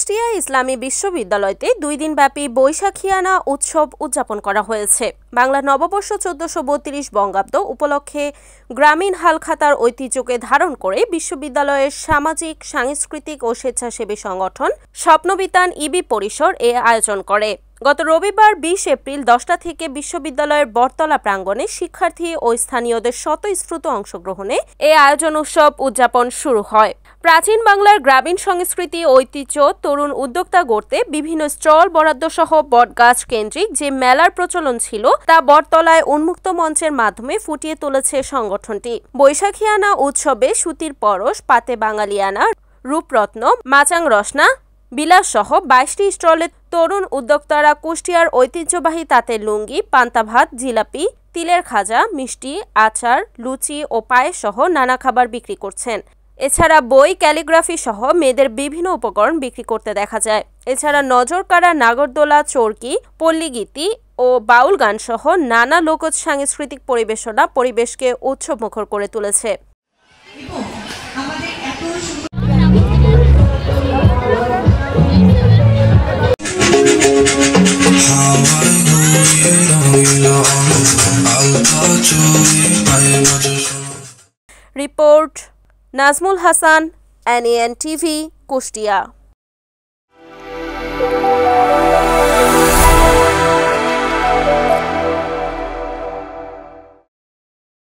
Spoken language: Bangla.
কুষ্টিয়া ইসলামী বিশ্ববিদ্যালয়তে 2 দিনব্যাপী বৈশাখিয়ানা উৎসব উদযাপন করা হয়েছে। বাংলা নববর্ষ 1432 বঙ্গাব্দ উপলক্ষে গ্রামীণ হালখাতার ঐতিহ্যকে ধারণ করে বিশ্ববিদ্যালয়ের সামাজিক, সাংস্কৃতিক ও স্বেচ্ছাসেবী সংগঠন স্বপ্নবিতান ইবি পরিসর এ আয়োজন করে। গত রবিবার 20 এপ্রিল 10টা থেকে বিশ্ববিদ্যালয়ের বটতলা প্রাঙ্গণে শিক্ষার্থী ও স্থানীয়দের স্বতঃস্ফূর্ত অংশগ্রহণে এই আয়োজন উৎসব উদযাপন শুরু হয়। প্রাচীন বাংলার গ্রামীণ সংস্কৃতি ঐতিহ্য তরুণ উদ্যোক্তা গড়তে বিভিন্ন স্টল বরাদ্দ সহ বটগাছ কেন্দ্রিক যে মেলার প্রচলন ছিল তা বটতলায় উন্মুক্ত মঞ্চের মাধ্যমে ফুটিয়ে তুলেছে সংগঠনটি। বৈশাখিয়ানা উৎসবে সুতির পরশ, পাতে বাঙালিয়ানা, রূপরত্ন, মাচাং রসনা, বিলাস সহ 22টি স্টলে তরুণ উদ্যোক্তারা কুষ্টিয়ার ঐতিহ্যবাহী তাঁতের লুঙ্গি, পান্তা ভাত, জিলাপি, তিলের খাজা, মিষ্টি, আচার, লুচি ও পায়েস সহ নানা খাবার বিক্রি করছেন। এছাড়া বই, ক্যালিগ্রাফি সহ মেয়েদের বিভিন্ন উপকরণ বিক্রি করতে দেখা যায়। এছাড়া নজরকাড়া, নাগরদোলা, চরকি, পল্লীগীতি ও বাউল গান সহ নানা লোকজ সাংস্কৃতিক পরিবেশনা পরিবেশকে উৎসবমুখর করে তুলেছে। Report Nazmul Hasan, NAN TV, Kushtia.